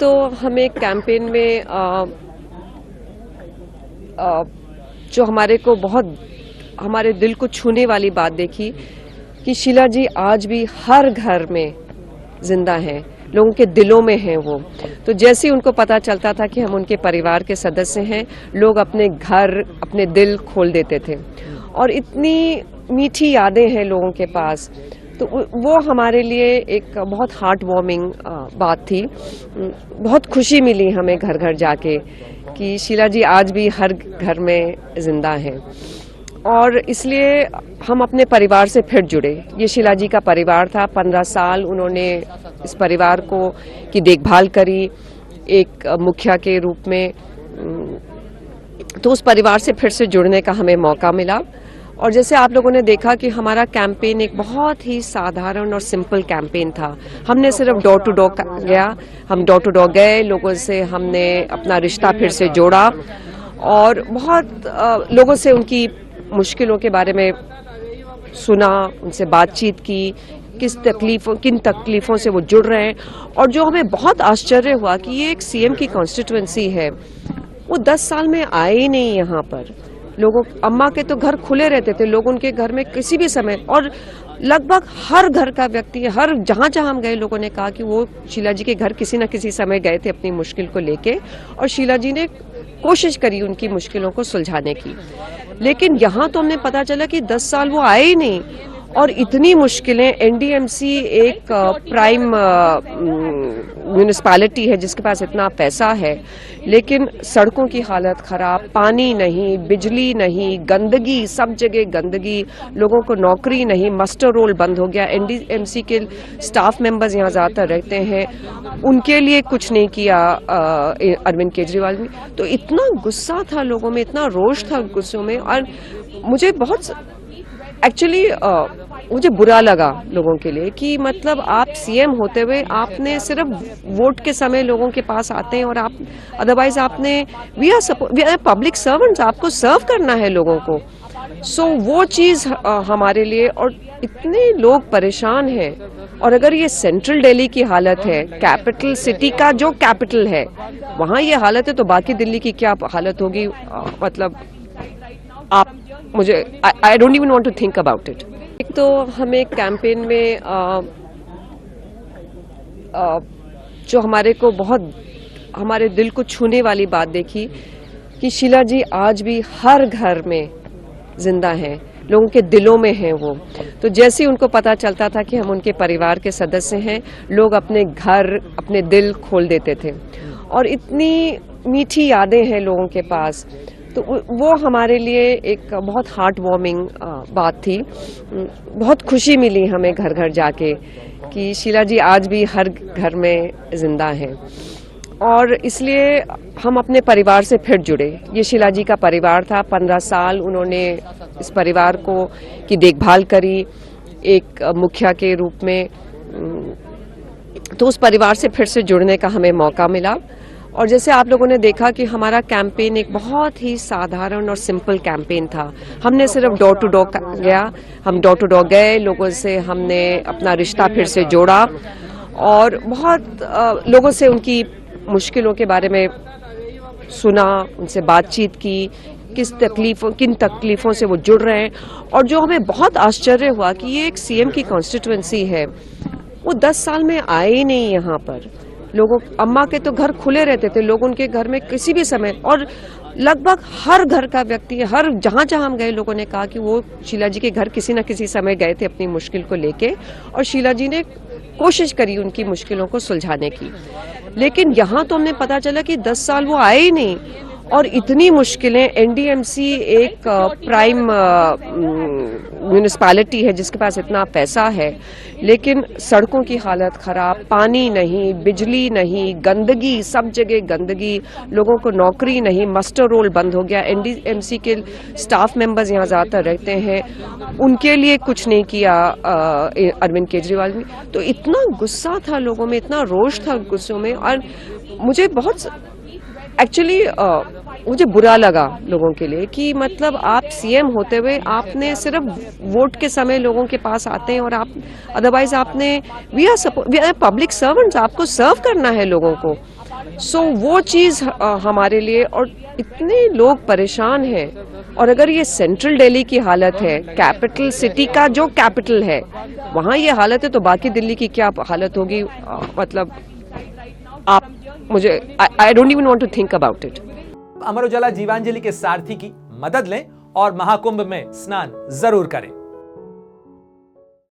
तो हमें कैंपेन में जो हमारे को बहुत हमारे दिल को छूने वाली बात देखी कि शीला जी आज भी हर घर में जिंदा हैं, लोगों के दिलों में हैं वो। तो जैसे ही उनको पता चलता था कि हम उनके परिवार के सदस्य हैं, लोग अपने घर अपने दिल खोल देते थे और इतनी मीठी यादें हैं लोगों के पास। तो वो हमारे लिए एक बहुत हार्ट वार्मिंग बात थी। बहुत खुशी मिली हमें घर घर जाके कि शीला जी आज भी हर घर में जिंदा हैं और इसलिए हम अपने परिवार से फिर जुड़े। ये शीला जी का परिवार था, 15 साल उन्होंने इस परिवार को की देखभाल करी एक मुखिया के रूप में। तो उस परिवार से फिर से जुड़ने का हमें मौका मिला और जैसे आप लोगों ने देखा कि हमारा कैंपेन एक बहुत ही साधारण और सिंपल कैंपेन था। हमने सिर्फ डोर टू डोर गया, हम डोर टू डोर गए, लोगों से हमने अपना रिश्ता फिर से जोड़ा और बहुत लोगों से उनकी मुश्किलों के बारे में सुना, उनसे बातचीत की, किन तकलीफों से वो जुड़ रहे हैं। और जो हमें बहुत आश्चर्य हुआ कि ये एक सीएम की कॉन्स्टिट्यूएंसी है, वो 10 साल में आए ही नहीं यहाँ पर। लोगों अम्मा के तो घर खुले रहते थे, लोग उनके घर में किसी भी समय और लगभग हर घर का व्यक्ति, हर जहाँ हम गए, लोगों ने कहा कि वो शीला जी के घर किसी न किसी समय गए थे अपनी मुश्किल को लेके और शीला जी ने कोशिश करी उनकी मुश्किलों को सुलझाने की। लेकिन यहाँ तो हमने पता चला कि 10 साल वो आए ही नहीं और इतनी मुश्किलें। एनडीएमसी एक प्राइम म्यूनिसिपैलिटी है जिसके पास इतना पैसा है, लेकिन सड़कों की हालत खराब, पानी नहीं, बिजली नहीं, गंदगी, सब जगह गंदगी, लोगों को नौकरी नहीं, मस्टर रोल बंद हो गया। एनडीएमसी के स्टाफ मेंबर्स यहाँ ज्यादातर रहते हैं, उनके लिए कुछ नहीं किया अरविंद केजरीवाल ने। तो इतना गुस्सा था लोगों में, इतना रोष था गुस्सों में और मुझे बहुत एक्चुअली मुझे बुरा लगा लोगों के लिए कि मतलब आप सीएम होते हुए आपने सिर्फ वोट के समय लोगों के पास आते हैं और आप अदरवाइज आपने वी आर पब्लिक सर्वेंट्स, आपको सर्व करना है लोगों को। सो वो चीज हमारे लिए, और इतने लोग परेशान हैं। और अगर ये सेंट्रल दिल्ली की हालत है, कैपिटल सिटी का जो कैपिटल है, वहाँ ये हालत है तो बाकी दिल्ली की क्या हालत होगी। मतलब आप मुझे I don't even want to think about it. एक तो हमें कैंपेन में जो हमारे को बहुत हमारे दिल को छूने वाली बात देखी कि शीला जी आज भी हर घर में जिंदा हैं, लोगों के दिलों में हैं वो। तो जैसे ही उनको पता चलता था कि हम उनके परिवार के सदस्य हैं, लोग अपने घर अपने दिल खोल देते थे और इतनी मीठी यादें हैं लोगों के पास। तो वो हमारे लिए एक बहुत हार्ट वार्मिंग बात थी। बहुत खुशी मिली हमें घर घर जाके कि शीला जी आज भी हर घर में जिंदा हैं और इसलिए हम अपने परिवार से फिर जुड़े। ये शीला जी का परिवार था, 15 साल उन्होंने इस परिवार को की देखभाल करी एक मुखिया के रूप में। तो उस परिवार से फिर से जुड़ने का हमें मौका मिला और जैसे आप लोगों ने देखा कि हमारा कैंपेन एक बहुत ही साधारण और सिंपल कैंपेन था। हमने सिर्फ डोर टू डोर गया, हम डोर टू डोर गए, लोगों से हमने अपना रिश्ता फिर से जोड़ा और बहुत लोगों से उनकी मुश्किलों के बारे में सुना, उनसे बातचीत की, किन तकलीफों से वो जुड़ रहे हैं। और जो हमें बहुत आश्चर्य हुआ कि ये एक सीएम की कॉन्स्टिट्यूएंसी है, वो 10 साल में आए ही नहीं यहाँ पर। लोगों अम्मा के तो घर खुले रहते थे, लोग उनके घर में किसी भी समय और लगभग हर घर का व्यक्ति, हर जहाँ हम गए, लोगों ने कहा कि वो शीला जी के घर किसी न किसी समय गए थे अपनी मुश्किल को लेके और शीला जी ने कोशिश करी उनकी मुश्किलों को सुलझाने की। लेकिन यहाँ तो हमने पता चला कि 10 साल वो आए ही नहीं और इतनी मुश्किलें। एनडीएमसी एक प्राइम म्यूनिसिपैलिटी है जिसके पास इतना पैसा है, लेकिन सड़कों की हालत खराब, पानी नहीं, बिजली नहीं, गंदगी, सब जगह गंदगी, लोगों को नौकरी नहीं, मस्टर रोल बंद हो गया। एनडीएमसी के स्टाफ मेंबर्स यहाँ ज्यादातर रहते हैं, उनके लिए कुछ नहीं किया अरविंद केजरीवाल ने। तो इतना गुस्सा था लोगों में, इतना रोष था गुस्सों में और मुझे बहुत एक्चुअली मुझे बुरा लगा लोगों के लिए कि मतलब आप सीएम होते हुए आपने सिर्फ वोट के समय लोगों के पास आते हैं और आप अदरवाइज आपने वी आर पब्लिक सर्वेंट्स, आपको सर्व करना है लोगों को। सो वो चीज हमारे लिए, और इतने लोग परेशान हैं। और अगर ये सेंट्रल दिल्ली की हालत है, कैपिटल सिटी का जो कैपिटल है, वहां ये हालत है, तो बाकी दिल्ली की क्या हालत होगी? मतलब आप मुझे I don't even want to think about it. Amar Ujala Jeevanjali के सारथी की मदद लें और महाकुंभ में स्नान जरूर करें।